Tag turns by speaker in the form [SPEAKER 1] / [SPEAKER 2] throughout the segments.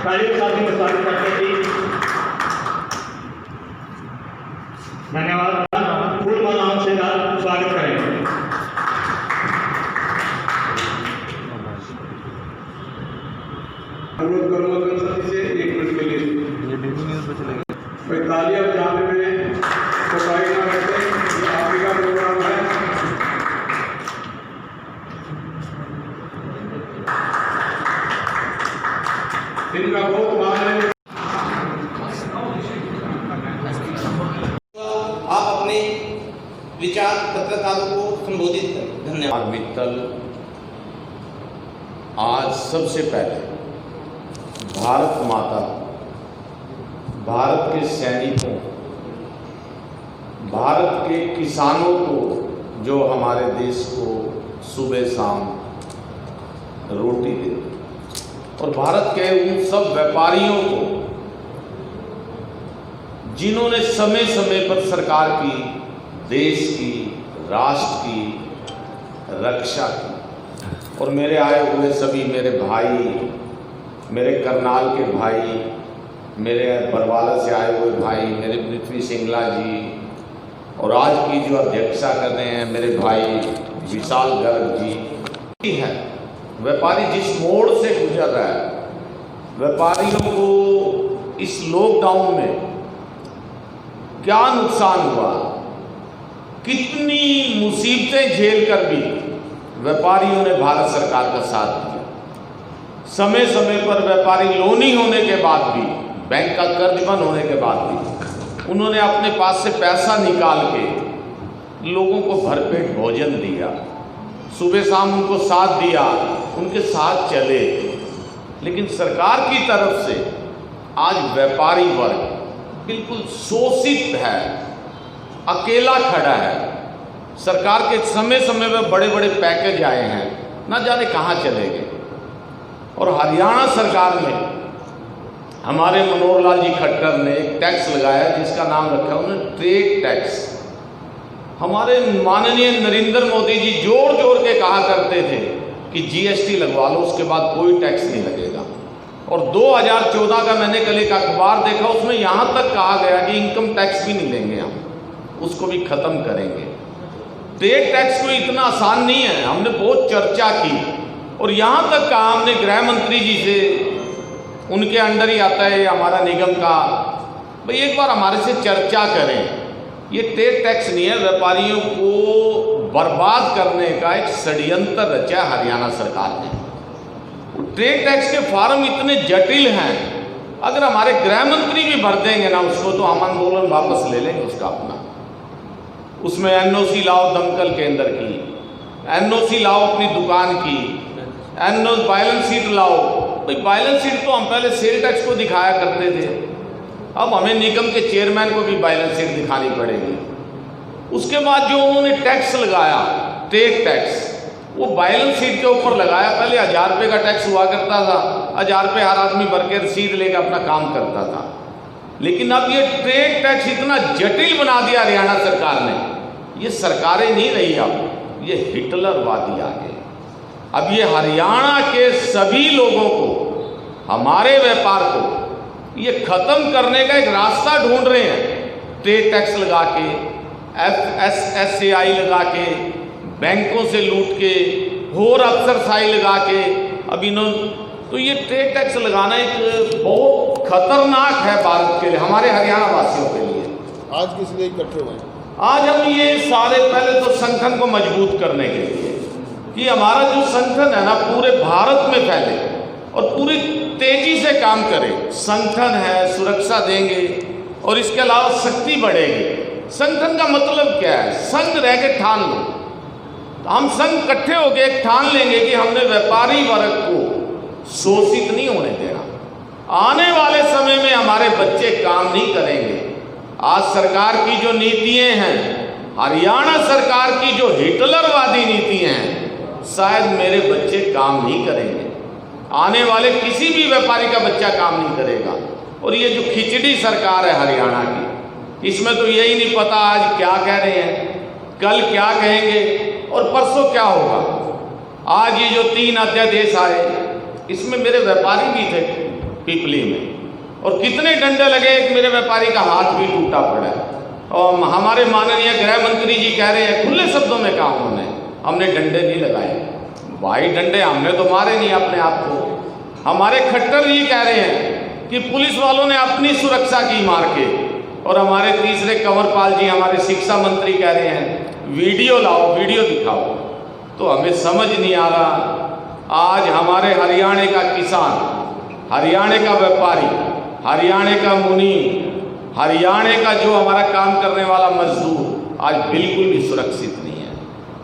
[SPEAKER 1] तालियों के साथ में स्वागत करते हैं। धन्यवाद। फूल मालाओं से स्वागत करेंगे।
[SPEAKER 2] अनुरोध करूंगा सभी से 1 मिनट के लिए
[SPEAKER 3] ये डेली न्यूज़ पे चलेगा।
[SPEAKER 2] भाई तालियां बजाने में कोताही ना रखें, ये आप ही का प्रोग्राम है। इनका बहुत मान है।
[SPEAKER 4] आप अपने विचार पत्रकारों को संबोधित करें। धन्यवाद।
[SPEAKER 5] मित्तल, आज सबसे पहले भारत माता, भारत के सैनिकों, भारत के किसानों को जो हमारे देश को सुबह शाम रोटी देते, और भारत के उन सब व्यापारियों को जिन्होंने समय समय पर सरकार की, देश की, राष्ट्र की रक्षा की, और मेरे आए हुए सभी मेरे भाई, मेरे करनाल के भाई, मेरे बरवाला से आए हुए भाई, मेरे पृथ्वी सिंगला जी, और आज की जो अध्यक्षता कर रहे हैं मेरे भाई विशाल गर्ग जी हैं। व्यापारी जिस मोड़ से गुजर रहा है, व्यापारियों को इस लॉकडाउन में क्या नुकसान हुआ, कितनी मुसीबतें झेल कर भी व्यापारियों ने भारत सरकार का साथ दिया। समय समय पर व्यापारी लोनी होने के बाद भी, बैंक का कर्ज बंद होने के बाद भी उन्होंने अपने पास से पैसा निकाल के लोगों को भरपेट भोजन दिया, सुबह शाम उनको साथ दिया, उनके साथ चले। लेकिन सरकार की तरफ से आज व्यापारी वर्ग बिल्कुल शोषित है, अकेला खड़ा है। सरकार के समय समय में बड़े बड़े पैकेज आए हैं, ना जाने कहाँ चले गए। और हरियाणा सरकार में हमारे मनोहर लाल जी खट्टर ने एक टैक्स लगाया जिसका नाम रखा उन्होंने ट्रेड टैक्स। हमारे माननीय नरेंद्र मोदी जी जोर जोर के कहा करते थे कि जीएसटी लगवा लो, उसके बाद कोई टैक्स नहीं लगेगा। और 2014 का मैंने कल एक अखबार देखा, उसमें यहाँ तक कहा गया कि इनकम टैक्स भी नहीं लेंगे हम, उसको भी ख़त्म करेंगे। ट्रेड टैक्स कोई इतना आसान नहीं है, हमने बहुत चर्चा की, और यहाँ तक कहा हमने गृह मंत्री जी से, उनके अंडर ही आता है हमारा निगम का, भाई एक बार हमारे से चर्चा करें। ये ट्रेड टैक्स नहीं है, व्यापारियों को बर्बाद करने का एक षड्यंत्र रचा हरियाणा सरकार ने। ट्रेड टैक्स के फॉर्म इतने जटिल हैं, अगर हमारे गृह मंत्री भी भर देंगे ना उसको, तो हम आंदोलन वापस ले लेंगे उसका अपना। उसमें एनओसी लाओ दमकल केंद्र की, एनओसी लाओ अपनी दुकान की, बैलेंस शीट लाओ। भाई बैलेंस शीट तो हम पहले सेल टैक्स को दिखाया करते थे, अब हमें निगम के चेयरमैन को भी बैलेंस शीट दिखानी पड़ेगी। उसके बाद जो उन्होंने टैक्स लगाया, ट्रेड टैक्स, वो बैलेंस शीट के ऊपर लगाया। पहले 1000 रुपये का टैक्स हुआ करता था, 1000 रुपये हर आदमी भर के रसीद लेकर अपना काम करता था। लेकिन अब ये ट्रेड टैक्स इतना जटिल बना दिया हरियाणा सरकार ने। ये सरकारें नहीं रही, अब ये हिटलरवादी आ गए। अब ये हरियाणा के सभी लोगों को, हमारे व्यापार को ये खत्म करने का एक रास्ता ढूंढ रहे हैं। ट्रेड टैक्स लगा के, FSSAI लगा के, बैंकों से लूट के, और अफसरशाही लगा के, अब इन्होंने, तो ये ट्रेड टैक्स लगाना एक बहुत खतरनाक है भारत के लिए, हमारे हरियाणा वासियों के लिए।
[SPEAKER 3] आज किस लिए इकट्ठे हुए?
[SPEAKER 5] आज हम ये सारे, पहले तो संगठन को मजबूत करने के लिए कि हमारा जो संगठन है ना पूरे भारत में फैले और पूरी तेजी से काम करे। संगठन है, सुरक्षा देंगे और इसके अलावा शक्ति बढ़ेगी। संगठन का मतलब क्या है? संघ रह के ठान लो। तो हम संघ इकट्ठे होकर एक ठान लेंगे कि हमने व्यापारी वर्ग को शोषित नहीं होने देना। आने वाले समय में हमारे बच्चे काम नहीं करेंगे। आज सरकार की जो नीतियां हैं, हरियाणा सरकार की जो हिटलरवादी नीतियां हैं, शायद मेरे बच्चे काम नहीं करेंगे। आने वाले किसी भी व्यापारी का बच्चा काम नहीं करेगा। और ये जो खिचड़ी सरकार है हरियाणा की, इसमें तो यही नहीं पता आज क्या कह रहे हैं, कल क्या कहेंगे और परसों क्या होगा। आज ये जो 3 अध्यादेश आए, इसमें मेरे व्यापारी भी थे, पिपली में, और कितने डंडे लगे, एक मेरे व्यापारी का हाथ भी टूटा पड़ा है। और हमारे माननीय गृह मंत्री जी कह रहे हैं, खुले शब्दों में कहा उन्होंने, हमने डंडे नहीं लगाए। भाई डंडे हमने तो मारे नहीं अपने आप को। हमारे खट्टर जी कह रहे हैं कि पुलिस वालों ने अपनी सुरक्षा की मार के, और हमारे तीसरे कंवरपाल जी हमारे शिक्षा मंत्री कह रहे हैं वीडियो लाओ, वीडियो दिखाओ। तो हमें समझ नहीं आ रहा। आज हमारे हरियाणा का किसान, हरियाणा का व्यापारी, हरियाणा का मुनि, हरियाणा का जो हमारा काम करने वाला मजदूर आज बिल्कुल भी सुरक्षित नहीं है।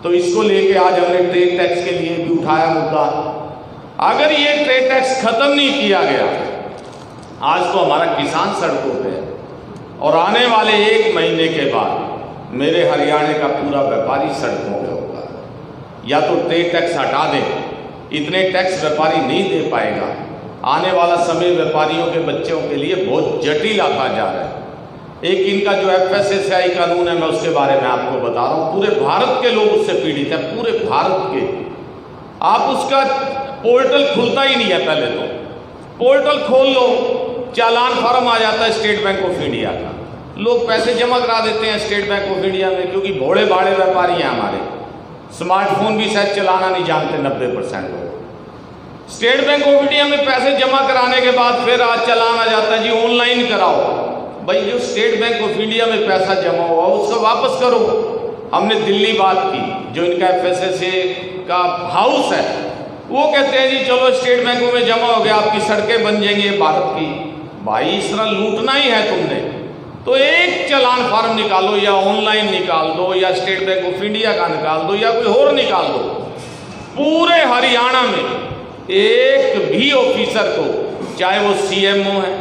[SPEAKER 5] तो इसको लेके आज हमने ट्रेड टैक्स के लिए भी उठाया मुद्दा। अगर ये ट्रेड टैक्स खत्म नहीं किया गया, आज तो हमारा किसान सड़कों पे है, और आने वाले 1 महीने के बाद मेरे हरियाणा का पूरा व्यापारी सड़कों पे होगा। या तो ट्रेड टैक्स हटा दें, इतने टैक्स व्यापारी नहीं दे पाएगा। आने वाला समय व्यापारियों के बच्चों के लिए बहुत जटिल आता जा रहा है। एक इनका जो FSSAI कानून है, मैं उसके बारे में आपको बता रहा हूँ। पूरे भारत के लोग उससे पीड़ित हैं, पूरे भारत के। आप उसका पोर्टल खुलता ही नहीं है। पहले तो पोर्टल खोल लो, चालान फार्म आ जाता है स्टेट बैंक ऑफ इंडिया का, लोग पैसे जमा करा देते हैं स्टेट बैंक ऑफ इंडिया में, क्योंकि भोले भाड़े व्यापारी हैं हमारे। स्मार्टफोन भी शायद चलाना नहीं जानते 90% लोग। स्टेट बैंक ऑफ इंडिया में पैसे जमा कराने के बाद फिर आज चालान आ जाता है जी ऑनलाइन कराओ। भाई जो स्टेट बैंक ऑफ इंडिया में पैसा जमा हुआ उसको वापस करो। हमने दिल्ली बात की, जो इनका FSSAI का हाउस है, वो कहते हैं जी चलो स्टेट बैंकों में जमा हो गया, आपकी सड़कें बन जाएंगी भारत की। भाई इस तरह लूटना ही है तुमने, तो एक चालान फार्म निकालो, या ऑनलाइन निकाल दो, या स्टेट बैंक ऑफ इंडिया का निकाल दो, या कोई और निकाल दो। पूरे हरियाणा में एक भी ऑफिसर को, चाहे वो CMO है,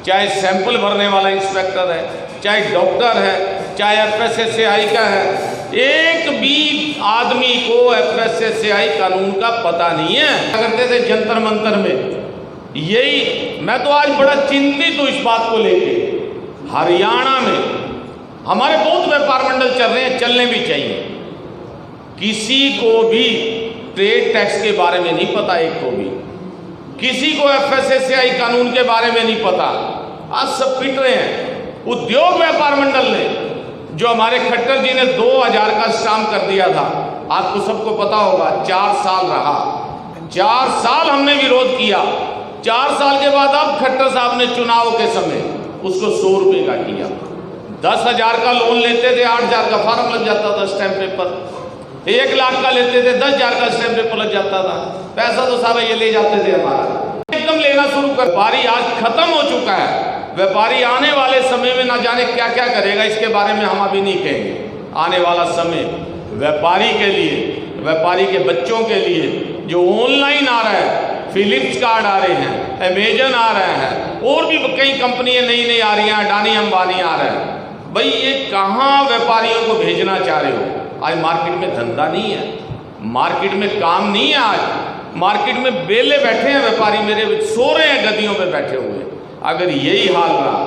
[SPEAKER 5] चाहे सैंपल भरने वाला इंस्पेक्टर है, चाहे डॉक्टर है, चाहे FSSAI का है, एक भी आदमी को FSSAI कानून का पता नहीं है। करते थे जंतर मंतर में, यही मैं तो आज बड़ा चिंतित हूँ इस बात को लेके। हरियाणा में हमारे बहुत व्यापार मंडल चल रहे हैं, चलने भी चाहिए। किसी को भी ट्रेड टैक्स के बारे में नहीं पता, एक को भी किसी को FSSAI कानून के बारे में नहीं पता। आज सब पिट रहे हैं। उद्योग व्यापार मंडल ने, जो हमारे खट्टर जी ने 2000 का स्टाम्प कर दिया था, आपको सबको पता होगा, 4 साल रहा। 4 साल हमने विरोध किया। 4 साल के बाद अब खट्टर साहब ने चुनाव के समय उसको 100 रुपये का किया। 10,000 का लोन लेते थे, 8,000 का फार्म लग जाता था स्टैम्प पेपर। 1 लाख का लेते थे, 10,000 का स्टैम्प पेपर लग जाता था। पैसा तो सारा ये ले जाते थे हमारा, एकदम लेना शुरू कर। व्यापारी आज खत्म हो चुका है। व्यापारी आने वाले समय में ना जाने क्या क्या करेगा, इसके बारे में हम अभी नहीं कहेंगे। आने वाला समय व्यापारी के लिए, व्यापारी के बच्चों के लिए, जो ऑनलाइन आ रहा है, फिलिप्स कार्ड आ रहे हैं, अमेजन आ रहे हैं, और भी कई कंपनियां नई नई आ रही हैं, अडानी अंबानी आ रहे हैं। भाई ये कहाँ व्यापारियों को भेजना चाह रहे हो? आज मार्केट में धंधा नहीं है, मार्केट में काम नहीं है। आज मार्केट में बेले बैठे हैं व्यापारी, मेरे सो रहे हैं गद्दियों पे बैठे हुए। अगर यही हाल रहा,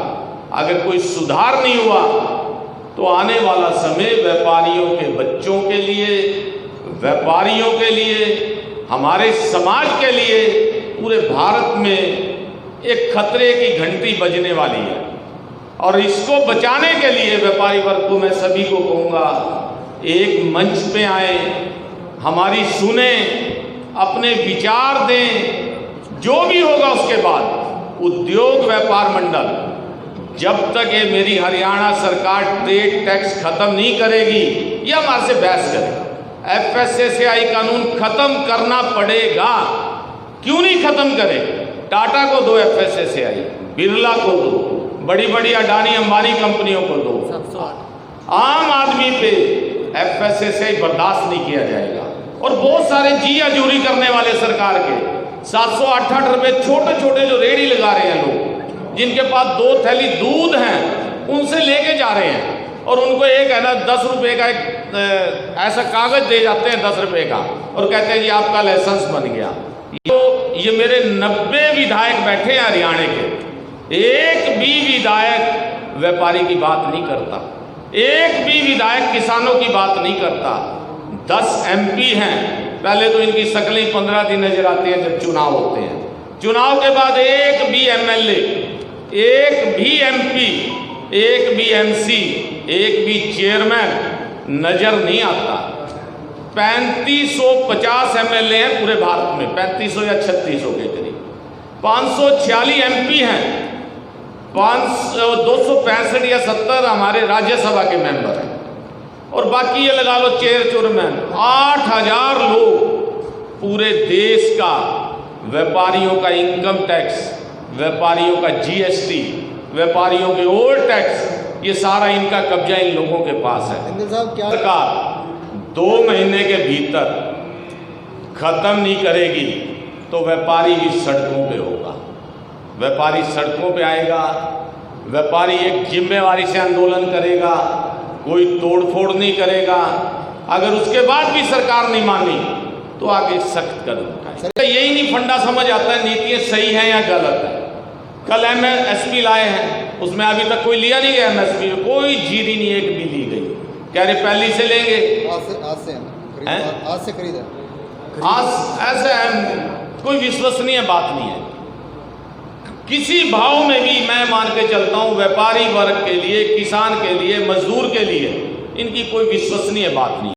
[SPEAKER 5] अगर कोई सुधार नहीं हुआ, तो आने वाला समय व्यापारियों के बच्चों के लिए, व्यापारियों के लिए, हमारे समाज के लिए, पूरे भारत में एक खतरे की घंटी बजने वाली है। और इसको बचाने के लिए व्यापारी वर्ग को मैं सभी को कहूँगा, एक मंच पे आए, हमारी सुने, अपने विचार दें। जो भी होगा उसके बाद उद्योग व्यापार मंडल, जब तक ये मेरी हरियाणा सरकार ट्रेड टैक्स खत्म नहीं करेगी, ये हमारे से बहस करेगा। FSSAI कानून खत्म करना पड़ेगा। क्यों नहीं खत्म करे? टाटा को दो FSSAI, बिरला को दो, बड़ी बड़ी अडानी अंबानी कंपनियों को दो। आम आदमी पे FSSAI बर्दाश्त नहीं किया जाएगा। और बहुत सारे जी हजूरी करने वाले सरकार के 700-800 रुपये, छोटे छोटे जो रेडी लगा रहे हैं लोग, जिनके पास 2 थैली दूध हैं, उनसे लेके जा रहे हैं, और उनको एक है ना 10 रुपये का एक ऐसा कागज दे जाते हैं 10 रुपये का, और कहते हैं जी आपका लाइसेंस बन गया। तो ये मेरे 90 विधायक बैठे हैं हरियाणा के, एक भी विधायक व्यापारी की बात नहीं करता, एक भी विधायक किसानों की बात नहीं करता। 10 MP हैं, पहले तो इनकी शक्लें 15 दिन नजर आती हैं जब चुनाव होते हैं। चुनाव के बाद एक भी एमएलए, एक भी एमपी, एक भी एमसी, एक भी चेयरमैन नजर नहीं आता। 3550 एमएलए हैं पूरे भारत में, 3500 या 3600 के करीब। 546 एमपी हैं, 265 या 70 हमारे राज्यसभा के मेंबर हैं, और बाकी ये लगा लो चेयरमैन। 8000 लोग पूरे देश का, व्यापारियों का इनकम टैक्स, व्यापारियों का जीएसटी, व्यापारियों के ओवर टैक्स, ये सारा इनका कब्जा इन लोगों के पास है। सरकार 2 महीने के भीतर खत्म नहीं करेगी तो व्यापारी भी सड़कों पे होगा। व्यापारी सड़कों पे आएगा, व्यापारी एक जिम्मेवारी से आंदोलन करेगा, कोई तोड़फोड़ नहीं करेगा। अगर उसके बाद भी सरकार नहीं मानी तो आगे सख्त कदम उठाए। यही नहीं फंडा समझ आता है नीतियाँ सही हैं या गलत है। कल एमएसपी लाए हैं, उसमें अभी तक कोई लिया नहीं गया। एमएसपी में कोई जीरी नहीं एक भी ली गई, कह रहे पहली से लेंगे,
[SPEAKER 3] आज से खरीदा,
[SPEAKER 5] आज ऐसा है, कोई विश्वसनीय बात नहीं है। किसी भाव में भी मैं मान के चलता हूँ व्यापारी वर्ग के लिए, किसान के लिए, मजदूर के लिए इनकी कोई विश्वसनीय बात नहीं है।